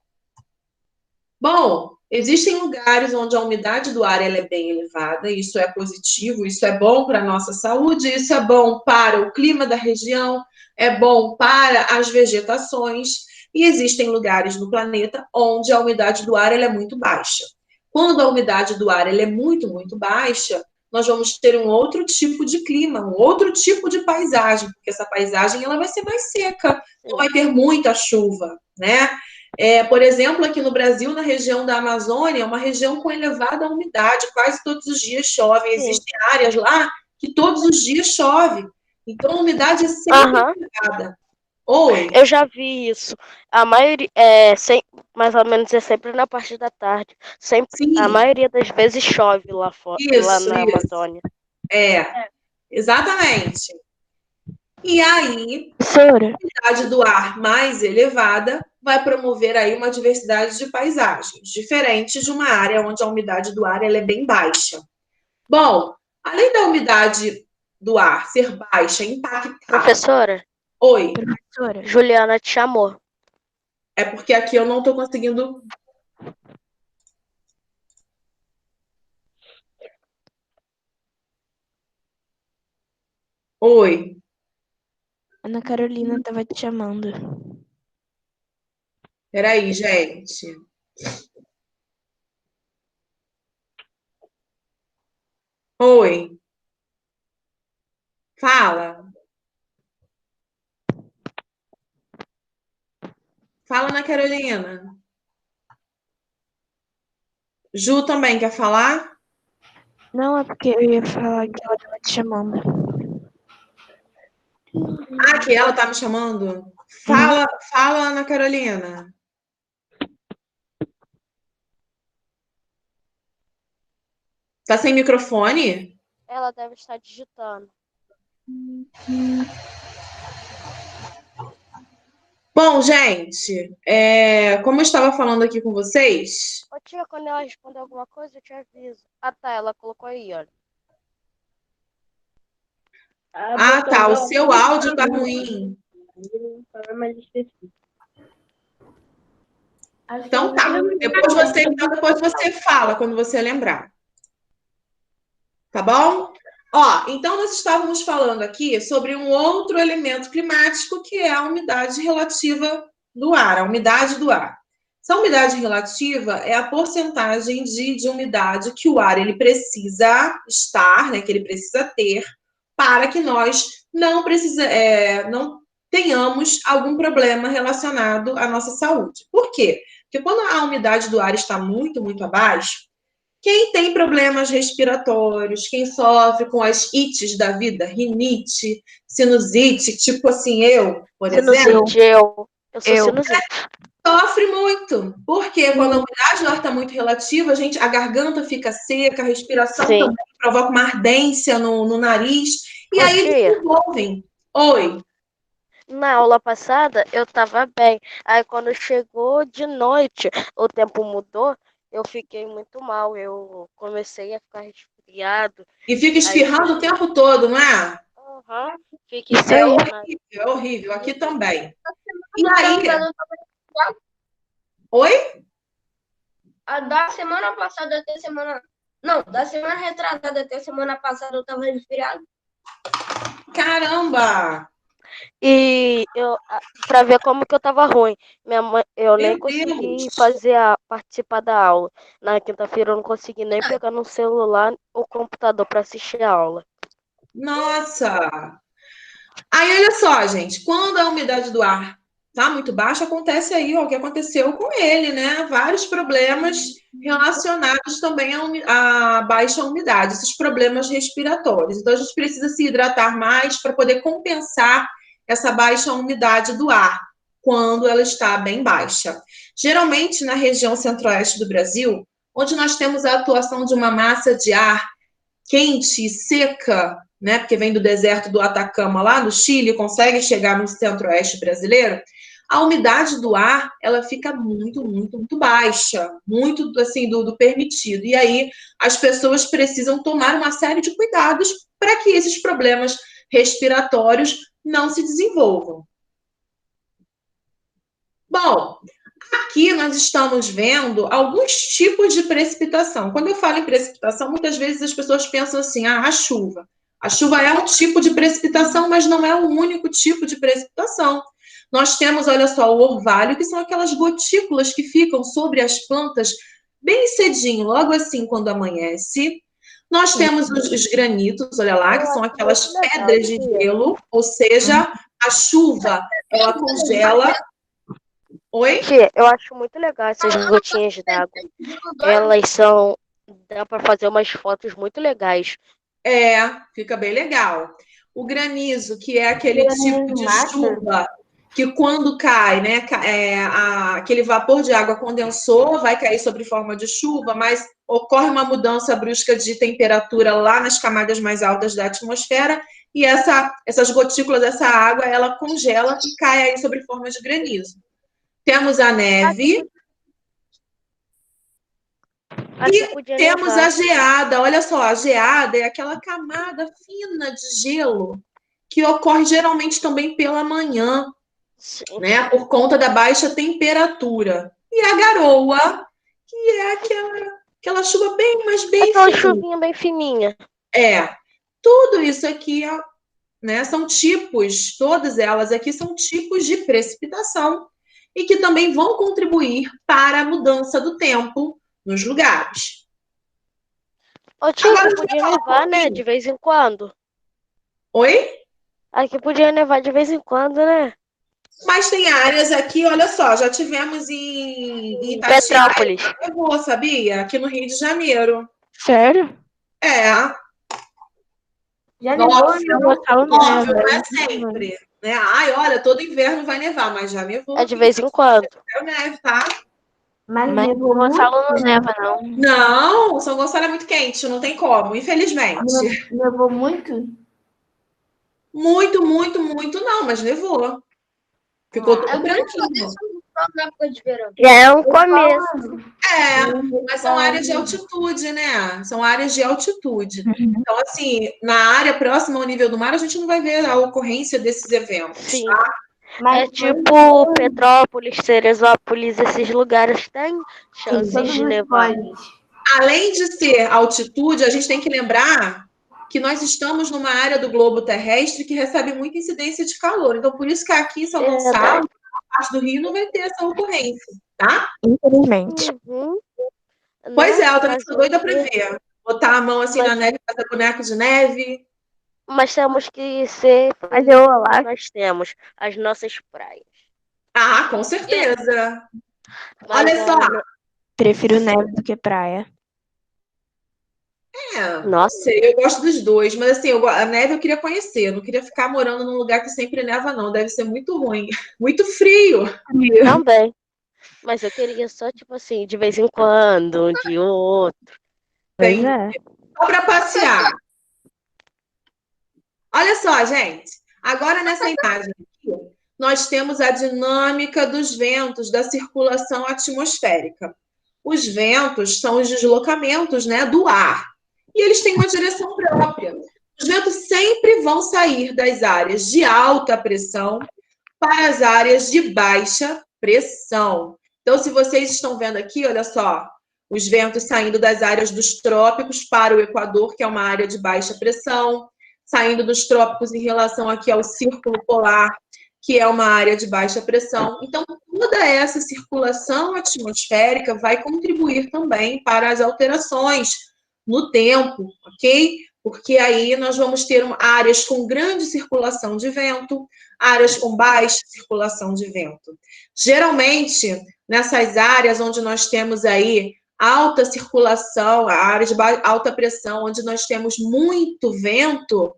Bom, Existem lugares onde a umidade do ar ela é bem elevada, isso é positivo, isso é bom para a nossa saúde, isso é bom para o clima da região, é bom para as vegetações, e existem lugares no planeta onde a umidade do ar ela é muito baixa. Quando a umidade do ar ela é muito, muito baixa, nós vamos ter um outro tipo de clima, um outro tipo de paisagem, porque essa paisagem ela vai ser mais seca, não vai ter muita chuva, né? Por exemplo, aqui no Brasil, na região da Amazônia, é uma região com elevada umidade, quase todos os dias chove. Existem áreas lá que todos os dias chove. Então, a umidade é sempre elevada. Oi? Eu já vi isso. A maioria, mais ou menos, é sempre na parte da tarde. Sim. A maioria das vezes chove lá fora, lá na Amazônia. Exatamente. E aí, a umidade do ar mais elevada vai promover aí uma diversidade de paisagens, diferente de uma área onde a umidade do ar ela é bem baixa. Bom, além da umidade do ar ser baixa, impactar... Professora? Oi. Professora. Juliana te chamou. É porque aqui eu não estou conseguindo... Oi. Ana Carolina estava te chamando. Peraí, gente. Oi. Fala. Fala, Ana Carolina. Ju também quer falar? Não, é porque eu ia falar que ela estava te chamando. Ah, que ela tá me chamando? Fala, Ana Carolina. Tá sem microfone? Ela deve estar digitando. Bom, gente, como eu estava falando aqui com vocês... Ô tia, quando ela responder alguma coisa, eu te aviso. Ah tá, ela colocou aí, olha. Ah, tá, o seu áudio tá ruim. Então tá, depois você fala quando você lembrar. Tá bom? Ó, então nós estávamos falando aqui sobre um outro elemento climático que é a umidade relativa do ar, a umidade do ar. Essa umidade relativa é a porcentagem de umidade que o ar ele precisa estar, né, que ele precisa ter, para que nós não tenhamos algum problema relacionado à nossa saúde. Por quê? Porque quando a umidade do ar está muito, muito abaixo, quem tem problemas respiratórios, quem sofre com as ites da vida, rinite, sinusite, tipo assim, eu, por exemplo. Eu sou sinusite. Sofre muito. Porque quando a umidade do ar está muito relativa, a garganta fica seca, a respiração também provoca uma ardência no nariz. E aí desenvolvem. Oi. Na aula passada, eu tava bem. Aí, quando chegou de noite, o tempo mudou, eu fiquei muito mal. Eu comecei a ficar resfriado. E fica espirrando o tempo todo, não é? Fica é horrível. Aqui também. E aí... Oi? Da semana passada até semana... Não, da semana retrasada até semana passada eu tava resfriado. Caramba! E pra ver como que eu tava ruim, eu nem consegui participar da aula. Na quinta-feira eu não consegui nem pegar no celular o computador para assistir a aula. Nossa! Aí, olha só, gente, quando a umidade do ar tá muito baixa, acontece aí o que aconteceu com ele, né? Vários problemas relacionados também à baixa umidade, esses problemas respiratórios. Então, a gente precisa se hidratar mais para poder compensar essa baixa umidade do ar, quando ela está bem baixa. Geralmente, na região centro-oeste do Brasil, onde nós temos a atuação de uma massa de ar quente e seca, né, porque vem do deserto do Atacama, lá no Chile, consegue chegar no centro-oeste brasileiro, a umidade do ar, ela fica muito, muito, muito baixa, muito, assim, do permitido. E aí, as pessoas precisam tomar uma série de cuidados para que esses problemas respiratórios não se desenvolvam. Bom, Aqui nós estamos vendo alguns tipos de precipitação. Quando eu falo em precipitação, muitas vezes as pessoas pensam assim, a chuva. A chuva é um tipo de precipitação, mas não é o único tipo de precipitação. Nós temos, olha só, o orvalho, que são aquelas gotículas que ficam sobre as plantas bem cedinho, logo assim, quando amanhece. Nós temos os granitos, olha lá, que são aquelas pedras de gelo, ou seja, a chuva, ela congela. Oi? Tia, eu acho muito legal essas gotinhas d'água. Elas são. Dá pra fazer umas fotos muito legais. Fica bem legal. O granizo, que é aquele tipo de chuva que quando cai, né, aquele vapor de água condensou, vai cair sobre forma de chuva, mas ocorre uma mudança brusca de temperatura lá nas camadas mais altas da atmosfera e essas gotículas, essa água, ela congela e cai aí sobre forma de granizo. Temos a neve. E temos a geada. Olha só, a geada é aquela camada fina de gelo que ocorre geralmente também pela manhã, né? Por conta da baixa temperatura. E a garoa, que é aquela chuva bem aquela fininha. chuvinha bem fininha. Tudo isso aqui, né, são tipos, todas elas aqui são tipos de precipitação e que também vão contribuir para a mudança do tempo nos lugares. Ô, tia, que podia nevar, né? De vez em quando. Oi? Aqui podia nevar de vez em quando, né? Mas tem áreas aqui, olha só, já tivemos em Petrópolis. Nevou, sabia? Aqui no Rio de Janeiro. Sério? Já Óbvio, não é sempre. Né? Ai, olha, todo inverno vai nevar, mas já nevou. É de vez em quando. É neve, tá? Mas São Gonçalo não neva, não. Não, São Gonçalo é muito quente, não tem como, infelizmente. Nevou muito? Muito não, mas nevou. Ficou tudo branquinho. Na época de verão. Já é um começo. Mas são áreas de altitude, né? São áreas de altitude. Então, assim, na área próxima ao nível do mar, a gente não vai ver a ocorrência desses eventos. Sim. Tá? É tipo Petrópolis, Teresópolis, esses lugares têm chances de nevar. Além de ser altitude, a gente tem que lembrar que nós estamos numa área do globo terrestre que recebe muita incidência de calor. Então, por isso que aqui em São Gonçalo, na parte do Rio, não vai ter essa ocorrência, tá? Infelizmente. Pois é, eu também estou doida para ver. Botar a mão assim na neve, fazer boneco de neve. Mas temos que ser. Nós temos as nossas praias. Ah, com certeza. Olha só. Prefiro neve do que praia. Nossa, eu gosto dos dois, mas assim, a neve eu queria conhecer, eu não queria ficar morando num lugar que sempre neva, não. Deve ser muito ruim, muito frio. Também. Mas eu queria só, tipo assim, de vez em quando, um de outro. Pois é. Só para passear. Olha só, gente. Agora nessa imagem aqui, nós temos a dinâmica dos ventos, da circulação atmosférica. Os ventos são os deslocamentos, né, do ar. E eles têm uma direção própria. Os ventos sempre vão sair das áreas de alta pressão para as áreas de baixa pressão. Então, se vocês estão vendo aqui, olha só, os ventos saindo das áreas dos trópicos para o Equador, que é uma área de baixa pressão, saindo dos trópicos em relação aqui ao Círculo Polar, que é uma área de baixa pressão. Então, toda essa circulação atmosférica vai contribuir também para as alterações no tempo, ok? Porque aí nós vamos ter áreas com grande circulação de vento, áreas com baixa circulação de vento. Geralmente, nessas áreas onde nós temos aí alta circulação, a área de alta pressão, onde nós temos muito vento,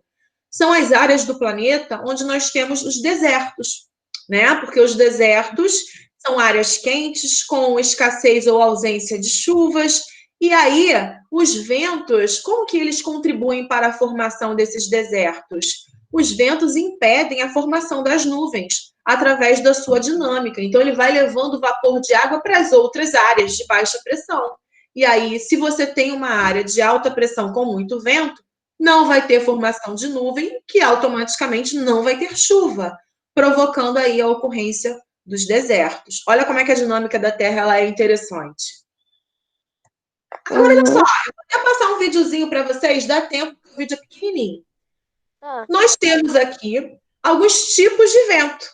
são as áreas do planeta onde nós temos os desertos, né? Porque os desertos são áreas quentes, com escassez ou ausência de chuvas, e aí os ventos, como que eles contribuem para a formação desses desertos? Os ventos impedem a formação das nuvens através da sua dinâmica. Então, ele vai levando vapor de água para as outras áreas de baixa pressão. E aí, se você tem uma área de alta pressão com muito vento, não vai ter formação de nuvem, que automaticamente não vai ter chuva, provocando aí a ocorrência dos desertos. Olha como é que a dinâmica da Terra ela é interessante. Agora, olha só, eu vou até passar um videozinho para vocês, dá tempo, porque o vídeo é pequenininho. Tá. Nós temos aqui alguns tipos de vento: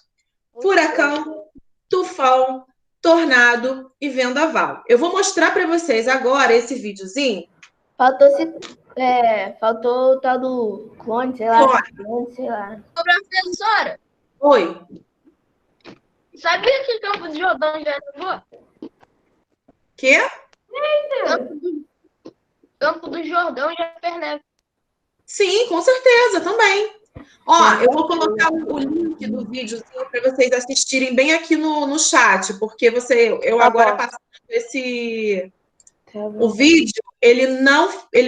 Muito bom. furacão, tufão, tornado e vendaval. Eu vou mostrar para vocês agora esse videozinho. Faltou o tal do clone, sei lá. Clone, sei lá. Ô, professora, Oi. sabia que Campo de Jordão já nevou? Quê? Campo do Jordão já fez neve. Sim, com certeza, também. Ó, eu vou colocar o link do videozinho para vocês assistirem bem aqui no chat, porque eu Tá agora bom. passando esse Tá o bom. vídeo, ele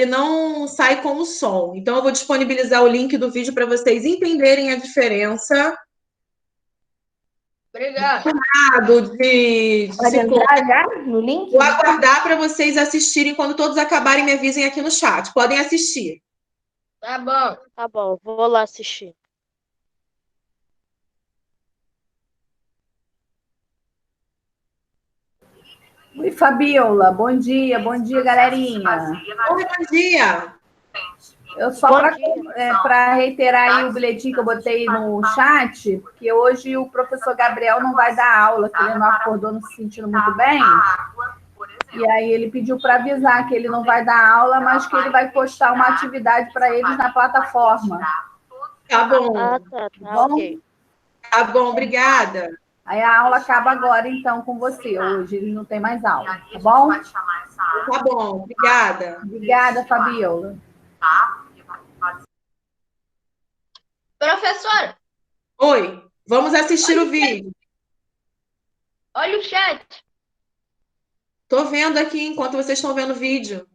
não sai como som. Então eu vou disponibilizar o link do vídeo para vocês entenderem a diferença Obrigado. de Pode ciclone. entrar já no link? Vou aguardar para vocês assistirem. Quando todos acabarem, me avisem aqui no chat. Podem assistir. Tá bom. Tá bom, vou lá assistir. Oi, Fabiola. Bom dia, galerinha. Oi, bom dia. Eu só Bom dia. para reiterar aí o bilhetinho que eu botei no chat, porque hoje o professor Gabriel não vai dar aula, que ele não acordou não se sentindo muito bem. E aí ele pediu para avisar que ele não vai dar aula, mas que ele vai postar uma atividade para eles na plataforma. Tá bom. Ah, tá, Bom? ok. Tá bom, obrigada. Aí a aula acaba agora, então, com você. Hoje eles não têm mais aula, tá bom? Tá bom, obrigada. Obrigada, Fabiola. Professora, Oi, vamos assistir o vídeo. olha o chat. Tô vendo aqui enquanto vocês estão vendo o vídeo.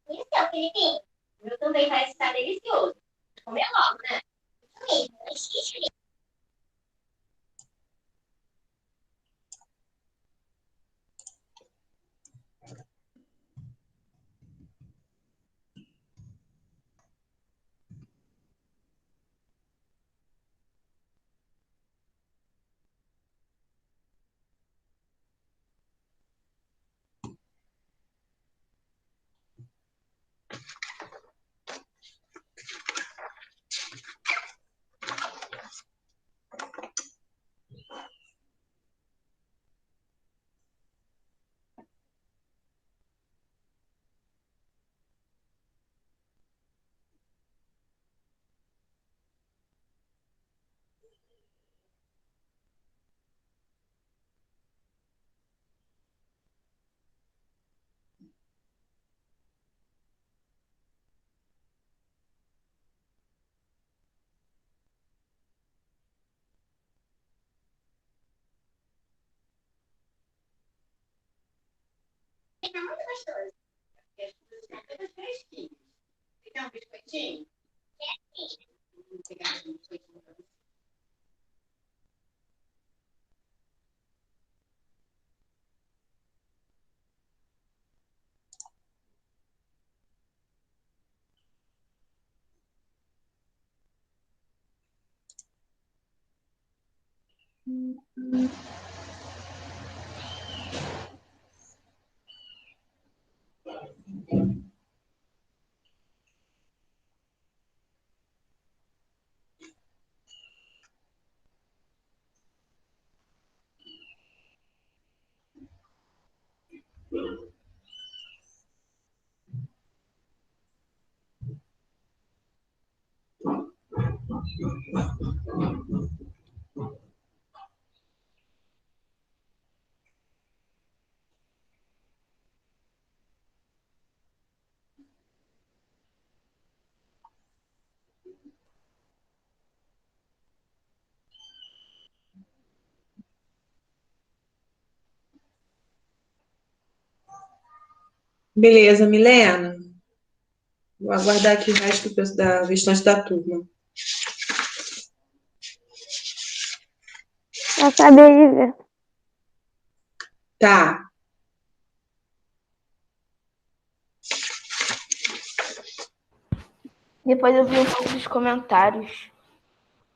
Isso, Felipe. O meu também parece estar delicioso. Comer logo, né? Isso mesmo, é xixi. Fica muito gostoso. Porque as coisas são todas fresquinhas. Quer um biscoitinho? Quer sim. Vou pegar um biscoitinho pra você. Beleza, Milena. Vou aguardar aqui o resto da restante da turma. Acabei de ver. Tá. Depois eu vi um pouco dos comentários.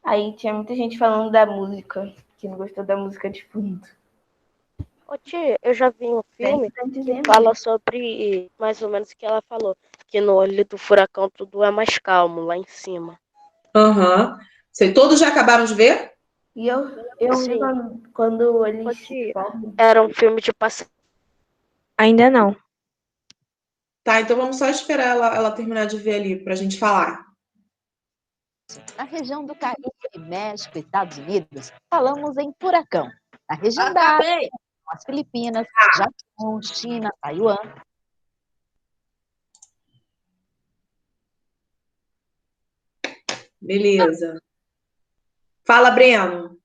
Aí tinha muita gente falando da música, que não gostou da música de fundo. Ô, tia, eu já vi um filme que fala sobre mais ou menos o que ela falou. Que no olho do furacão tudo é mais calmo lá em cima. Aham. Todos já acabaram de ver? E eu Sim. vi quando Ô, eles tia, formam. era um filme de passeio. Ainda não. Tá, então vamos só esperar ela terminar de ver ali pra gente falar. Na região do Caribe, México, Estados Unidos, falamos em furacão. Na região da Ásia, as Filipinas, Japão, China, Taiwan. Beleza. Fala, Breno.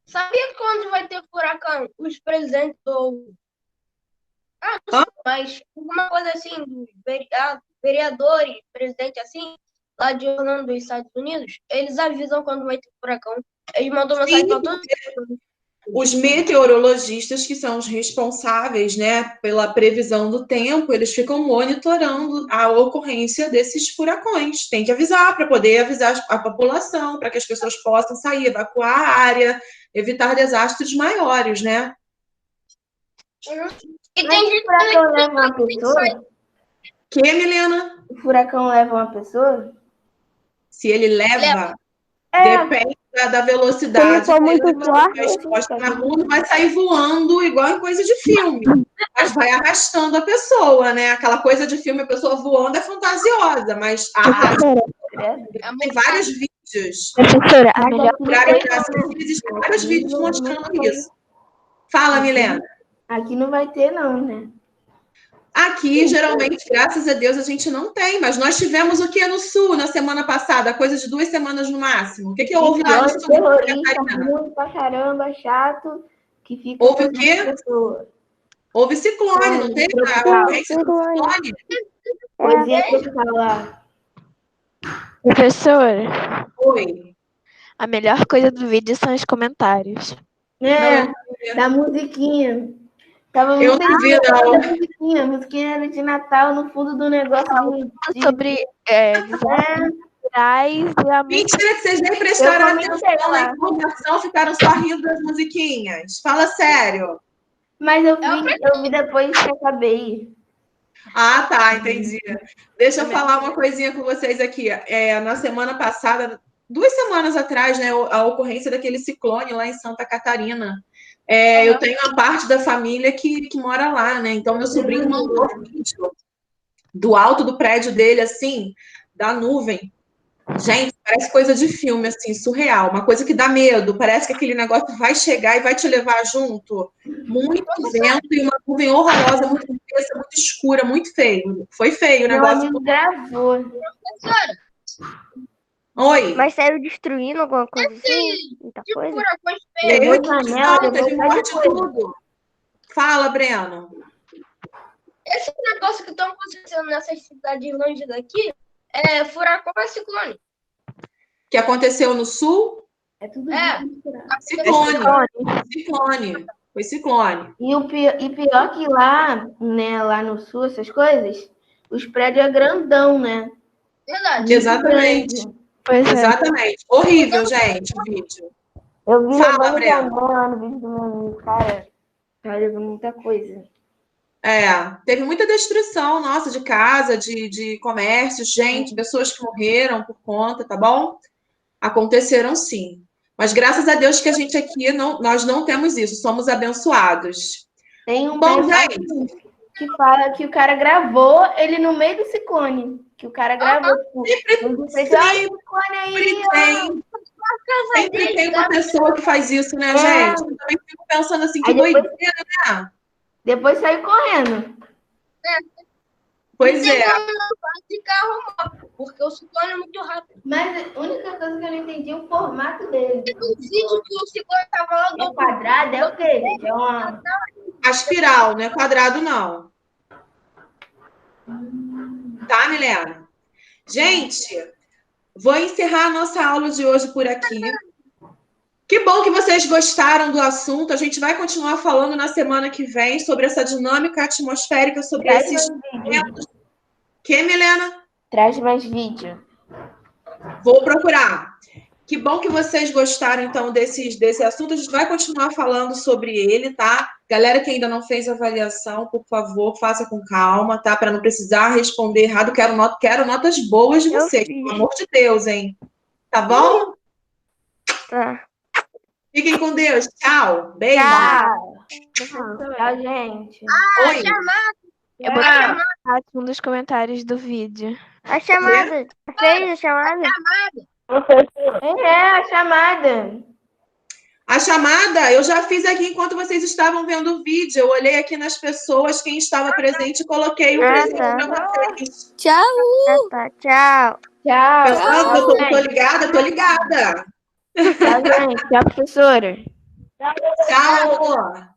Sabia quando vai ter furacão? Os presidentes do... não sei, mas alguma coisa assim, dos vereadores, presidente assim, lá de Orlando, dos Estados Unidos, eles avisam quando vai ter furacão. Eles mandam mensagem para todos. Os meteorologistas, que são os responsáveis, né, pela previsão do tempo, eles ficam monitorando a ocorrência desses furacões. Tem que avisar para poder avisar a população, para que as pessoas possam sair, evacuar a área, evitar desastres maiores, né? E tem gente o furacão leva uma pessoa? Que, Milena? O furacão leva uma pessoa? Se ele leva, É. depende da velocidade. Se ele for muito forte, a resposta na rua não vai sair voando igual em coisa de filme. Mas vai arrastando a pessoa, né? Aquela coisa de filme, a pessoa voando é fantasiosa, mas tem vários vídeos. Professora, a melhor Existem vários vídeos mostrando isso. Fala, Milena. Aqui não vai ter, não, né? Aqui, geralmente, graças a Deus, a gente não tem, mas nós tivemos o que no Sul na semana passada? Coisa de 2 semanas no máximo. O que houve lá no Sul? Terrorista, ruim pra caramba, chato, que fica... Houve o quê? Houve ciclone, não teve? Ciclone? Poesia tropical lá. Professora, Oi. a melhor coisa do vídeo são os comentários. Da musiquinha. Tava Eu não vi, não. A musiquinha era de Natal no fundo do negócio. Sobre Mentira que vocês nem prestaram atenção na informação, ficaram só rindo das musiquinhas. Fala sério. Mas eu vi depois que acabei. Ah, tá, entendi. Deixa eu falar uma coisinha com vocês aqui. Na semana passada, 2 semanas atrás, né, a ocorrência daquele ciclone lá em Santa Catarina. Eu tenho uma parte da família que mora lá, né? Então, meu sobrinho mandou vídeo do alto do prédio dele, assim, da nuvem. Gente, parece coisa de filme, assim, surreal. Uma coisa que dá medo. Parece que aquele negócio vai chegar e vai te levar junto. Muito vento e uma nuvem horrorosa, muito espessa, muito escura, muito feio. Foi feio o negócio. Meu amigo gravou. Professora. Oi. Mas saiu destruindo alguma coisa assim? Muita coisa? Teve morte tudo. Fala, Breno. Esse negócio que estão acontecendo nessas cidades longe daqui é furacão ou ciclone? Que aconteceu no sul? É tudo Ciclone. Foi ciclone. E pior que lá, né, lá no sul, essas coisas, os prédios é grandão, né? Verdade. Exatamente. Exatamente. Horrível, gente, o vídeo. Eu vi Fala, levando Breno. janela no vídeo do meu amigo, cara. Tá levando muita coisa. Teve muita destruição, nossa, de casa, de comércio, gente, pessoas que morreram por conta, tá bom? Aconteceram sim. Mas graças a Deus que a gente aqui, nós não temos isso, somos abençoados. Tem um Bom, pessoal gente, que fala que o cara gravou ele no meio do ciclone. Que o cara gravou, tipo, sempre tem uma pessoa que faz isso, né, gente? Eu também fico pensando assim, que Aí depois- doideira, né? Depois saiu correndo. Pois Tem é. como não pode de carro, porque o ciclone é muito rápido. Mas a única coisa que eu não entendi é o formato dele. O vídeo que o ciclone tava lá É quadrado, é o quê, gente? É uma... A espiral, não é quadrado, não. Tá, Milena? Gente, vou encerrar a nossa aula de hoje por aqui. Que bom que vocês gostaram do assunto. A gente vai continuar falando na semana que vem sobre essa dinâmica atmosférica, sobre Traz esses mais ventos. Que, Milena? Traz mais vídeo. Vou procurar. Que bom que vocês gostaram, então, desse assunto. A gente vai continuar falando sobre ele, tá? Galera que ainda não fez avaliação, por favor, faça com calma, tá? Para não precisar responder errado. Quero notas boas de vocês, pelo amor de Deus, hein? Tá bom? Tá. Fiquem com Deus. Tchau. Beijo. Tchau, gente. Oi. Eu vou botar um dos comentários do vídeo. A chamada. Fez a chamada? A chamada. A chamada eu já fiz aqui enquanto vocês estavam vendo o vídeo. Eu olhei aqui nas pessoas, quem estava presente, e coloquei o presente para vocês. Tchau. Tá, tchau. Tchau. Pensando que eu tô ligada? Tô ligada. Tchau, gente. Tchau, professora. Tchau, amor.